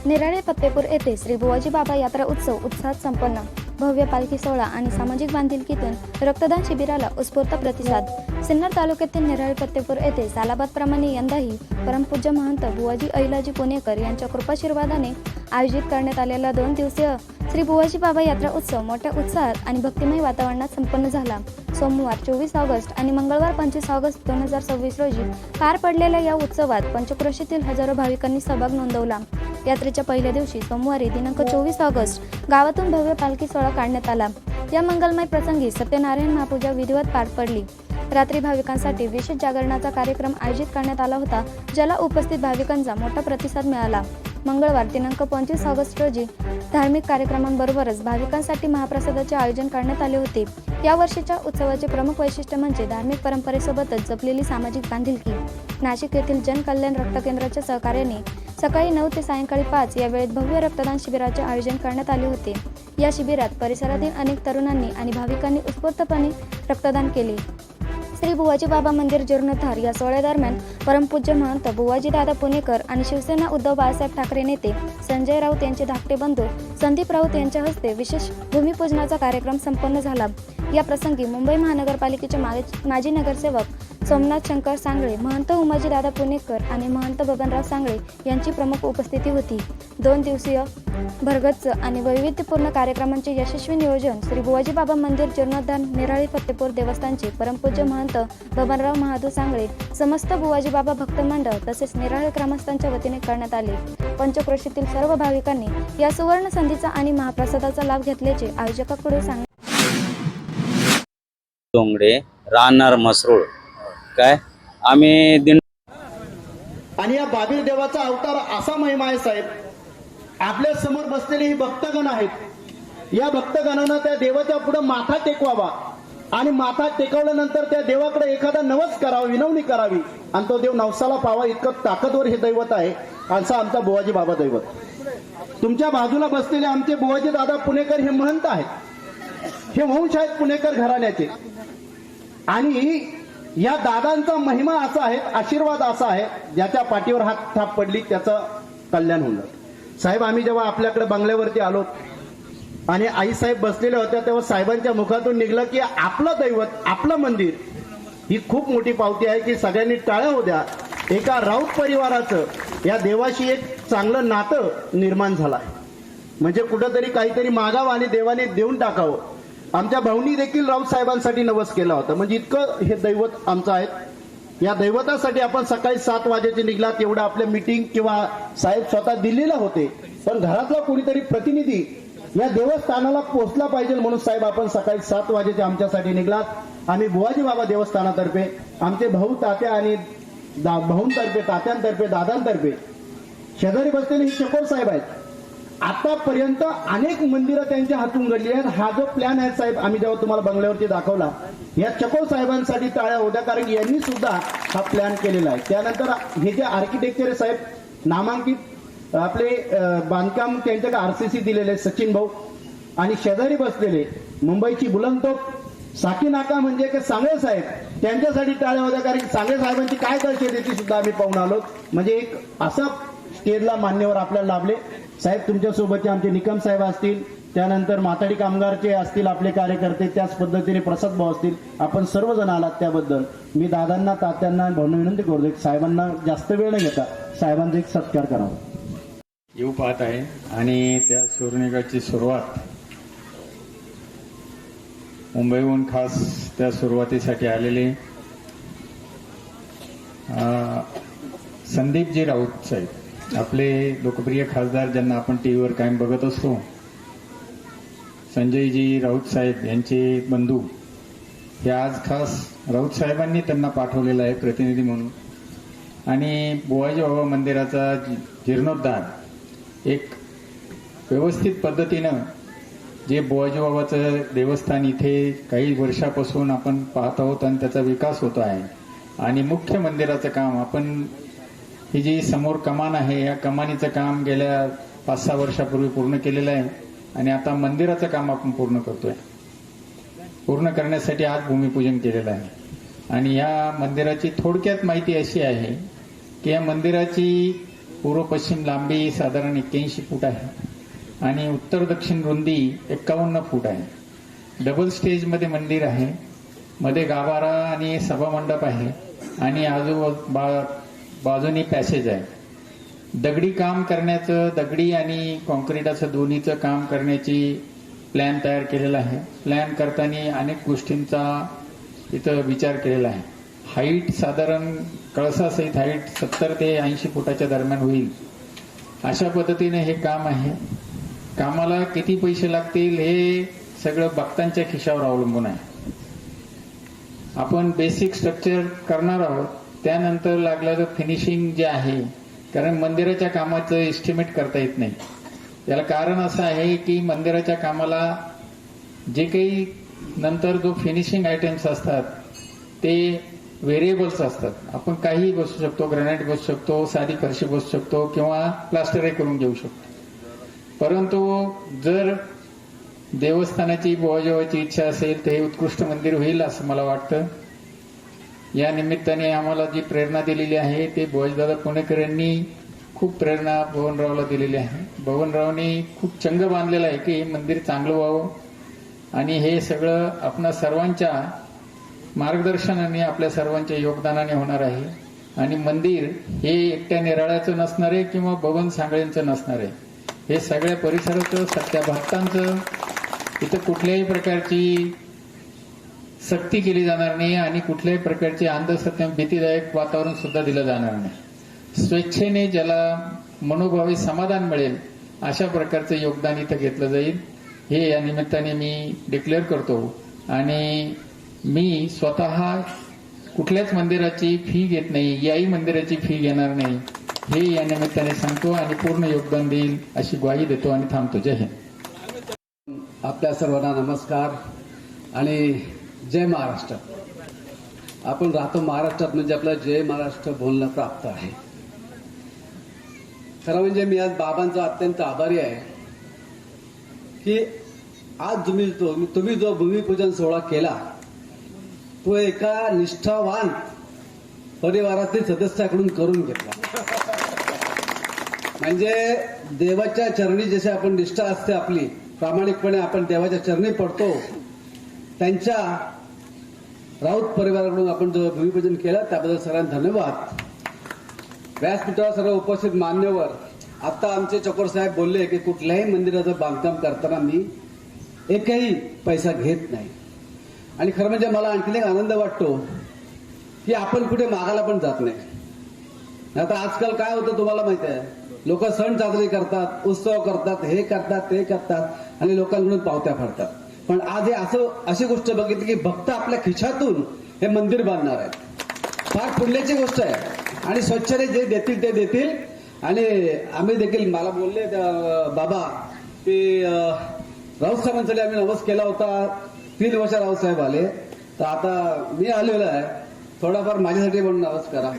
निराळे फत्तेपूर येथे श्री बुवाजी बाबा यात्रा उत्सव उत्साहात संपन्न. भव्य पालखी सोहळा आणि सामाजिक बांधिलकीतून रक्तदान शिबिराला उत्स्फूर्त प्रतिसाद. सिन्नर तालुक्यातील निराळे फत्तेपूर येथे सालाबादप्रमाणे यंदाही परमपूज्य महंत बुवाजी अहिलाजी पुणेकर यांच्या कृपाशीर्वादाने आयोजित करण्यात आलेला 2 दिवसीय श्री बुवाजी बाबा यात्रा उत्सव मोठ्या उत्साहात आणि भक्तिमय वातावरणात संपन्न झाला. सोमवार 24 ऑगस्ट आणि मंगळवार 25 ऑगस्ट 2026 रोजी पार पडलेल्या या उत्सवात पंचक्रोशीतील हजारो भाविकांनी सहभाग नोंदवला. यात्रेच्या पहिल्या दिवशी सोमवारी दिनांक 24 ऑगस्ट गावातून भव्य पालखी सोहळा काढण्यात आला. या मंगलमय प्रसंगी सत्यनारायण महापूजा विधिवत पार पडली. रात्री भाविकांसाठी विशेष जागरणाचा कार्यक्रम आयोजित करण्यात आला होता, ज्याला उपस्थित भाविकांचा मोठा प्रतिसाद मिळाला. मंगळवार दिनांक 25 ऑगस्ट रोजी धार्मिक कार्यक्रमांबरोबरच भाविकांसाठी महाप्रसादाचे आयोजन करण्यात आले होते. या वर्षीच्या उत्सवाचे प्रमुख वैशिष्ट्य म्हणजे धार्मिक परंपरेसोबतच जपलेली सामाजिक बांधिलकी. नाशिक येथील जनकल्याण रक्त केंद्राच्या सहकार्याने सकाळी 9 ते सायंकाळी 5 या वेळेत भव्य रक्तदान शिबिराचे आयोजन करण्यात आले होते. या शिबिरात परिसरातील अनेक तरुणांनी आणि भाविकांनी उत्स्फूर्तपणे रक्तदान केले. श्री बुवाजी बाबा मंदिर जीर्णोद्धार या सोहळ्यादरम्यान परमपूज्य महंत बुवाजी दादा पुणेकर आणि शिवसेना उद्धव बाळासाहेब ठाकरे नेते संजय राऊत यांचे धाकटे बंधू संदीप राऊत यांच्या हस्ते विशेष भूमिपूजनाचा कार्यक्रम संपन्न झाला. या प्रसंगी मुंबई महानगरपालिकेचे माजी नगरसेवक सोमनाथ शंकर सांगळे, महंत उमाजी दादा पुणेकर आणि महंत बबनराव सांगळे यांची प्रमुख उपस्थिती होती. 2 दिवसीय भरगच्च आणि वैविध्यपूर्ण कार्यक्रमांचे यशस्वी नियोजन श्री बुवाजी बाबा मंदिर जीर्णोद्धार निराळी फत्तेपूर देवस्थानचे परमपूज्य महंत बबनराव महादू सांगळे, समस्त बुवाजी बाबा भक्त मंडळ तसेच निराळे ग्रामस्थांच्या वतीने करण्यात आले. पंचक्रोशीतील सर्व भाविकांनी या सुवर्ण संधीचा आणि महाप्रसादाचा लाभ घेतल्याचे आयोजकांकडून सांगितले. डोंगरे राहणार मसरूळ काय आम्ही दिन आणि या बाबीर देवाचा अवतार असा महिमा आहे साहेब. आपल्या समोर बसलेले ही भक्तगण आहेत. या भक्तगणांना त्या देवाच्या पुढे माथा टेकवावा आणि माथा टेकवल्यानंतर त्या देवाकडे एखादा नवस करावा, विनवणी करावी आणि तो देव नवसाला पावा इतकं ताकदवर हे दैवत आहे. असा आमचा बुवाजी बाबा दैवत. तुमच्या बाजूला बसलेले आमचे बुवाजी दादा पुणेकर हे महंत आहेत. हे वंश आहेत पुणेकर घराण्याचे आणि या दादांचा महिमा असा आहे, आशीर्वाद असा आहे, ज्याच्या पाठीवर हात थाप पडली त्याचं कल्याण होणार. साहेब, आम्ही जेव्हा आपल्याकडे बंगल्यावरती आलो आणि आई साहेब बसलेल्या होत्या तेव्हा साहेबांच्या मुखातून निघलं की आपलं दैवत, आपलं मंदिर ही खूप मोठी पावती आहे की सगळ्यांनी टाळ्या होत्या. एका राऊत परिवाराचं या देवाशी एक चांगलं नातं निर्माण झालं आहे. म्हणजे कुठंतरी काहीतरी मागावं आणि देवाने देऊन टाकावं. आमच्या भाऊनी देखील राऊत साहेबांसाठी नवस केला होता. म्हणजे इतकं हे दैवत आमचं आहे. या दैवतासाठी आपण सकाळी 7 वाजेचे निघलात. एवढं आपल्या मीटिंग किंवा साहेब स्वतः दिल्लीला होते, पण घरातला कोणीतरी प्रतिनिधी या देवस्थानाला पोहोचला पाहिजे म्हणून साहेब आपण सकाळी 7 वाजेचे आमच्यासाठी निघलात. आम्ही बुवाजी बाबा देवस्थानातर्फे आमचे भाऊ तात्या आणि भाऊंतर्फे, तात्यांतर्फे, दादांतर्फे शेजारी बसलेले हे चकोर साहेब आहेत. आतापर्यंत अनेक मंदिरं त्यांच्या हातून घडली आहेत. हा जो प्लॅन आहे साहेब, आम्ही जेव्हा तुम्हाला बंगल्यावरती दाखवला, या चकोर साहेबांसाठी टाळ्या होत्या, कारण यांनी सुद्धा हा प्लॅन केलेला आहे. त्यानंतर हे जे आर्किटेक्चर आहे साहेब, नामांकित आपले बांधकाम त्यांच्याकडे RCC दिलेले सचिन भाऊ आणि शेजारी बसलेले मुंबईची बुलंदतोफ साकी नाका म्हणजे की सांगळे साहेब, त्यांच्यासाठी टाळ्या होत्या, कारण सांगळे साहेबांची काय दर्शक ती सुद्धा आम्ही पाहून आलो. म्हणजे एक असा स्टेजला मान्यवर आपल्याला लाभले. साहेब, तुमच्यासोबतचे आमचे निकम साहेब असतील, त्यानंतर माथाडी कामगारचे असतील आपले कार्यकर्ते, त्याच पद्धतीने प्रसाद भाऊ असतील, आपण सर्वजण आलात त्याबद्दल मी दादांना, तात्यांना भाऊंना विनंती करतो की साहेबांना जास्त वेळ न घेता साहेबांचा एक सत्कार करावा. येऊ पाहत आहे आणि त्या सुवर्णिकाची सुरुवात मुंबईहून खास त्या सुरुवातीसाठी आलेले संदीपजी राऊत साहेब, आपले लोकप्रिय खासदार ज्यांना आपण टीव्हीवर कायम बघत असतो, संजयजी राऊत साहेब यांचे बंधू, हे आज खास राऊत साहेबांनी त्यांना पाठवलेलं आहे प्रतिनिधी म्हणून. आणि बुवाजी बाबा मंदिराचा जीर्णोद्धार एक व्यवस्थित पद्धतीनं जे बुवाजी बाबाचं देवस्थान इथे काही वर्षापासून आपण पाहत आहोत आणि त्याचा विकास होतो आहे. आणि मुख्य मंदिराचं काम आपण, ही जी समोर कमान आहे या कमानीचं काम गेल्या 5-6 वर्षापूर्वी पूर्ण केलेलं आहे आणि आता मंदिराचं काम आपण पूर्ण करतोय. पूर्ण करण्यासाठी आज भूमिपूजन केलेलं आहे. आणि या मंदिराची थोडक्यात माहिती अशी आहे की या मंदिराची पूर्व पश्चिम लांबी साधारण 81 फूट आहे आणि उत्तर दक्षिण रुंदी 51 फूट आहे. डबल स्टेजमध्ये मंदिर आहे. मध्ये गाभारा आणि सभामंडप आहे आणि बाजूनी पॅसेज आहे. दगडी काम करण्याचं, दगडी आणि कॉन्क्रीटाचं दोन्हीचं काम करण्याची प्लॅन तयार केलेला आहे. प्लॅन करताना अनेक गोष्टींचा इथं विचार केलेला आहे. हाईट साधारण कळसासहित हाईट 70 ते 80 फुटाच्या दरम्यान होईल अशा पद्धतीने हे काम आहे. कामाला किती पैसे लागतील हे सगळं भक्तांच्या खिशावर अवलंबून आहे. आपण बेसिक स्ट्रक्चर करणार आहोत, त्यानंतर लागलं तर फिनिशिंग जे आहे, कारण मंदिराच्या कामाचं एस्टिमेट करता येत नाही. याला कारण असं आहे की मंदिराच्या कामाला जे काही नंतर जो फिनिशिंग आयटम्स असतात ते व्हेरिएबल्स असतात. आपण काही बसू शकतो, ग्रॅनाइट बसू शकतो, साधी फरशी बसू शकतो किंवा प्लास्टरही करून घेऊ शकतो. परंतु जर देवस्थानाची बुवाजीबाबाची इच्छा असेल तर हे उत्कृष्ट मंदिर होईल असं मला वाटतं. या निमित्ताने आम्हाला जी प्रेरणा दिलेली आहे ते बुवाजीदादा पुणेकर यांनी खूप प्रेरणा बबनरावला दिलेली आहे. बबनरावनी खूप चंग बांधलेला आहे की हे मंदिर चांगलं व्हावं आणि हे सगळं आपणा सर्वांच्या मार्गदर्शनाने, आपल्या सर्वांच्या योगदानाने होणार आहे. आणि मंदिर हे एकट्या निराळ्याचं नसणार आहे किंवा बबन सांगळेंचं नसणार आहे. हे सगळ्या परिसराचं, सगळ्या भक्तांचं. इथं कुठल्याही प्रकारची सक्ती केली जाणार नाही आणि कुठल्याही प्रकारची अंधश्रद्धा, भीतीदायक वातावरण सुद्धा दिलं जाणार नाही. स्वेच्छेने ज्याला मनोभावी समाधान मिळेल अशा प्रकारचं योगदान इथं घेतलं जाईल हे या निमित्ताने मी डिक्लेअर करतो. आणि मी स्वतः कुठल्याच मंदिराची फी घेत नाही, याही मंदिराची फी घेणार नाही हे या निमित्ताने सांगतो आणि पूर्ण योगदान देईल अशी ग्वाही देतो आणि थांबतो. जय हिंद. आपल्या सर्वांना नमस्कार आणि जय महाराष्ट्र. आपण राहतो महाराष्ट्रात म्हणजे आपल्याला जय महाराष्ट्र बोलणं प्राप्त आहे. खरं म्हणजे मी आज बाबांचा अत्यंत आभारी आहे की आज तुम्ही जो भूमिपूजन सोहळा केला तो एका निष्ठावान परिवारातील सदस्याकडून करून घेतला. म्हणजे देवाच्या चरणी जशी आपण निष्ठा असते आपली, प्रामाणिकपणे आपण देवाच्या चरणी पडतो, त्यांच्या राऊत परिवाराकडून आपण जो भूमिपूजन केलं त्याबद्दल सगळ्यांना धन्यवाद. व्यासपीठावर सर्व उपस्थित मान्यवर, आता आमचे चकोर साहेब बोलले की कुठल्याही मंदिराचं बांधकाम करताना मी एकही पैसा घेत नाही. आणि खरं म्हणजे मला आणखीन एक आनंद वाटतो की आपण कुठे मागायला पण जात नाही. आता आजकाल काय होतं तुम्हाला माहिती आहे, लोक सण साजरे करतात, उत्सव करतात, हे करतात, ते करतात आणि लोकांकडून पावत्या फाडतात. पण आज हे अशी गोष्ट बघितली की भक्त आपल्या खिशातून हे मंदिर बांधणार आहेत. फार पुण्याची गोष्ट आहे आणि स्वच्छते जे देतील ते देतील. आणि आम्ही देखील, मला बोलले बाबा की राऊत साहेबांसाठी आम्ही नवस केला होता, 3 वर्ष राऊत साहेब आले, तर आता मी आलेलो आहे, थोडाफार माझ्यासाठी म्हणून नवस करा.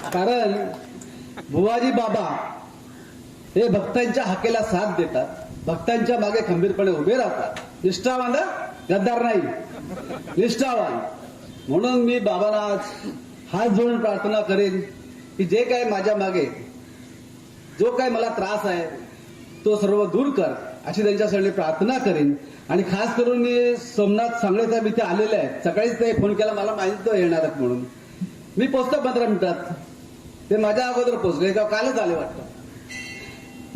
कारण बुवाजी बाबा हे भक्तांच्या हाकेला साथ देतात, भक्तांच्या मागे खंबीरपणे उभे राहतात. निष्ठावान, गद्दार नाही, निष्ठावान. म्हणून मी बाबांना आज हात जोडून प्रार्थना करेन की जे काही माझ्या मागे जो काही मला त्रास आहे तो सर्व दूर कर अशी त्यांच्यासाठी प्रार्थना करेन. आणि खास करून मी सोमनाथ सांगळे साहेब इथे आलेले आहेत. सकाळीच ते फोन केला, मला माहिती तो येणार आहेत म्हणून. मी पोचतो 15 मिनिटात. ते माझ्या अगोदर पोचले का कालच आले वाटतं.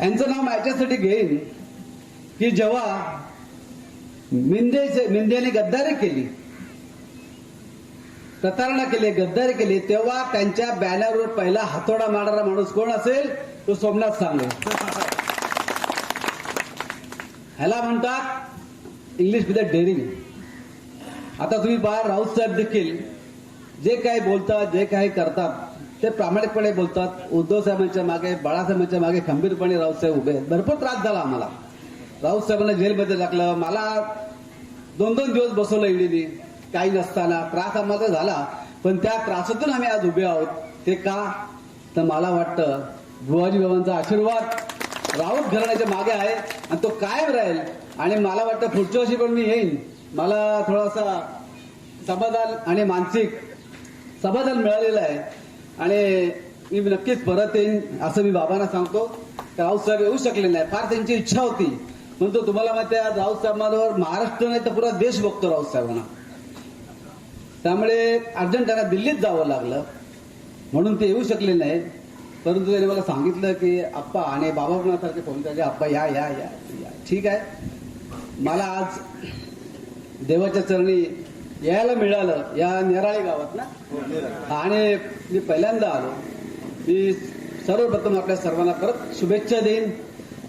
यांचं नाव माझ्यासाठी घेईन की जेव्हा मिंदेने गद्दारी केली, प्रतारणा केली, गद्दारी केली, तेव्हा त्यांच्या बॅनरवर पहिला हातोडा मारणारा माणूस कोण असेल तो सोमनाथ सांगळे. ह्याला म्हणतात इंग्लिशमध्ये डेअरिंग. आता तुम्ही पहा, राऊत साहेब देखील जे काही बोलतात, जे काही करतात ते प्रामाणिकपणे बोलतात. उद्धव साहेबांच्या मागे, बाळासाहेबांच्या मागे खंबीरपणे राऊत साहेब उभे आहेत. भरपूर त्रास झाला आम्हाला. राऊत साहेबांना जेलमध्ये टाकलं, मला 2-2 दिवस बसवलं ईडीने, काही नसताना त्रास आम्हाला झाला. पण त्या त्रासातून आम्ही आज उभे आहोत. ते का, तर मला वाटतं बुवाजी बाबांचा आशीर्वाद राऊत घराण्याच्या मागे आहे आणि तो कायम राहील. आणि मला वाटतं पुढच्या वर्षी पण मी येईन. मला थोडासा समाधान आणि मानसिक समाधान मिळालेलं आहे. आणि मी नक्कीच परत येईन असं मी बाबांना सांगतो. राऊत साहेब येऊ शकले नाही, फार त्यांची इच्छा होती. म्हणतो तुम्हाला माहिती आहे राऊत साहेबांवर महाराष्ट्र नाही तर पुरा देश बघतो राऊत साहेबांना. त्यामुळे अर्जंट त्यांना दिल्लीत जावं लागलं म्हणून ते येऊ शकले नाही. परंतु त्यांनी मला सांगितलं की आप्पा आणि बाबा पण सारखे फोन करायचे, आप्पा या या या या. ठीक आहे, मला आज देवाच्या चरणी यायला मिळालं या नेराळे गावात ना, आणि मी पहिल्यांदा आलो. मी सर्वप्रथम आपल्या सर्वांना परत शुभेच्छा देईन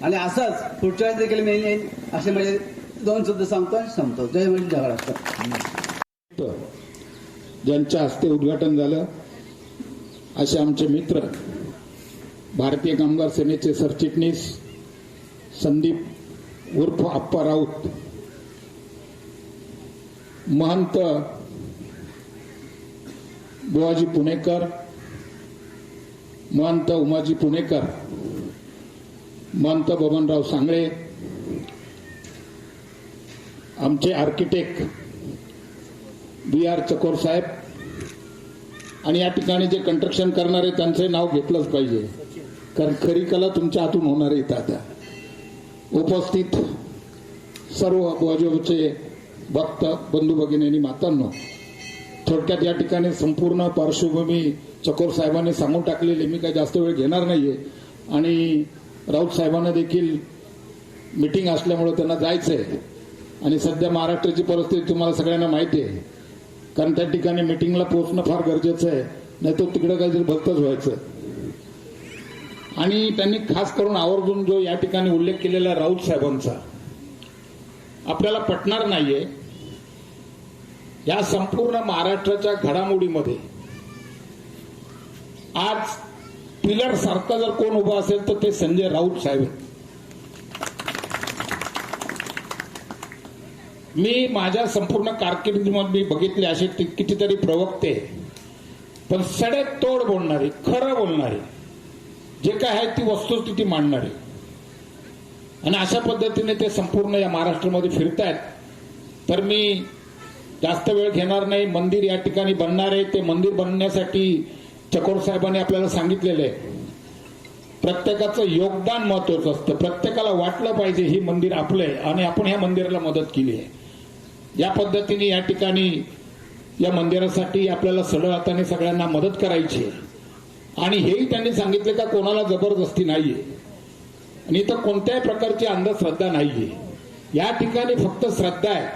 आणि असाच पुढच्या वेळेस देखील मी येईन असे माझे 2 शब्द सांगतो आणि संपतो. जय म्हणजे महाराष्ट्र. ज्यांच्या हस्ते उद्घाटन झालं असे आमचे मित्र भारतीय कामगार सेनेचे सरचिटणीस संदीप उर्फ आप्पा राऊत, महंत बुवाजी पुणेकर, महंत उमाजी पुणेकर, महंत बबनराव सांगळे, आमचे आर्किटेक्ट BR चकोर साहेब, आणि या ठिकाणी जे कंस्ट्रक्शन करणारे त्यांचे नाव घेतलंच पाहिजे, कारण खरी कला तुमच्या हातून होणार आहे. आता उपस्थित सर्व बुवाजीचे भक्त बंधू भगिनी मातांनो, थोडक्यात या ठिकाणी संपूर्ण पार्श्वभूमी चकोर साहेबांनी सांगून टाकलेली, मी काही जास्त वेळ घेणार नाहीये. आणि राऊत साहेबांना देखील मीटिंग असल्यामुळे त्यांना जायचंय, आणि सध्या महाराष्ट्राची परिस्थिती तुम्हाला सगळ्यांना माहिती आहे, कारण त्या ठिकाणी मीटिंगला पोहोचणं फार गरजेचं आहे, नाही तर तिकडे काहीतरी भलतंच व्हायचं. आणि त्यांनी खास करून आवर्जून जो या ठिकाणी उल्लेख केलेला राऊत साहेबांचा आपल्याला पटणार नाहीये. या संपूर्ण महाराष्ट्राच्या घडामोडीमध्ये आज पिलर सारखा जर कोण उभा असेल तर ते संजय राऊत साहेब. मी माझ्या संपूर्ण कारकिर्दीमध्ये बघितले असे कितीतरी प्रवक्ते, पण सडेतोड बोलणारे, खरं बोलणारे, जे काय आहे ती वस्तुस्थिती मांडणारे, आणि अशा पद्धतीने ते संपूर्ण या महाराष्ट्रामध्ये फिरतायत. तर मी जास्त वेळ घेणार नाही. मंदिर या ठिकाणी बनणार आहे, ते मंदिर बनण्यासाठी चकोर साहेबांनी आपल्याला सांगितलेलं आहे, प्रत्येकाचं योगदान महत्वाचं असतं. प्रत्येकाला वाटलं पाहिजे ही मंदिर आपलं आहे आणि आपण ह्या मंदिराला मदत केली आहे. या पद्धतीने या ठिकाणी या मंदिरासाठी आपल्याला सरळ हाताने सगळ्यांना मदत करायची आहे. आणि हेही त्यांनी सांगितले का कोणाला जबरदस्ती नाहीये आणि इथं कोणत्याही प्रकारची अंधश्रद्धा नाहीये. या ठिकाणी फक्त श्रद्धा आहे.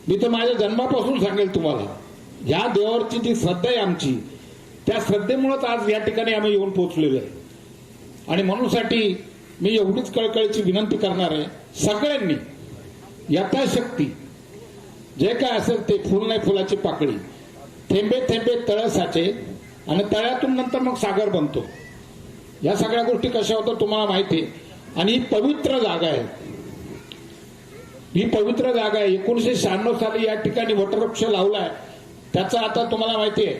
मी तर माझ्या जन्मापासून सांगेल तुम्हाला, या देवावरची जी श्रद्धा आहे आमची, त्या श्रद्धेमुळेच आज या ठिकाणी आम्ही येऊन पोहोचलेलो आहे. आणि म्हणूनसाठी मी एवढीच कळकळीची विनंती करणार आहे, सगळ्यांनी यथाशक्ती जे काय असेल ते, फुल नाही फुलाची पाकळी, थेंबे थेंबे तळ साचे, आणि तळ्यातून नंतर मग सागर बनतो. या सगळ्या गोष्टी कशा होतात तुम्हाला माहिती आहे. आणि ही पवित्र जागा आहे, ही पवित्र जागा आहे. 1996 साली या ठिकाणी वटवृक्ष लावलाय. त्याचा आता तुम्हाला माहिती आहे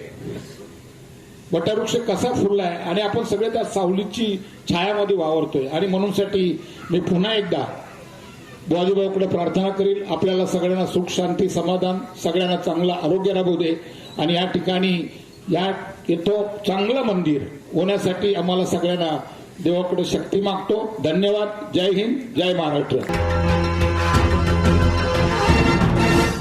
वटवृक्ष कसा फुललाय, आणि आपण सगळे त्या सावलीची छायामध्ये वावरतोय. आणि म्हणूनसाठी मी पुन्हा एकदा बुवाजीभाऊकडे प्रार्थना करील, आपल्याला सगळ्यांना सुख शांती समाधान, सगळ्यांना चांगलं आरोग्य लाभू दे. आणि या ठिकाणी या येतो चांगलं मंदिर होण्यासाठी आम्हाला सगळ्यांना देवाकडे शक्ती मागतो. धन्यवाद. जय हिंद, जय महाराष्ट्र.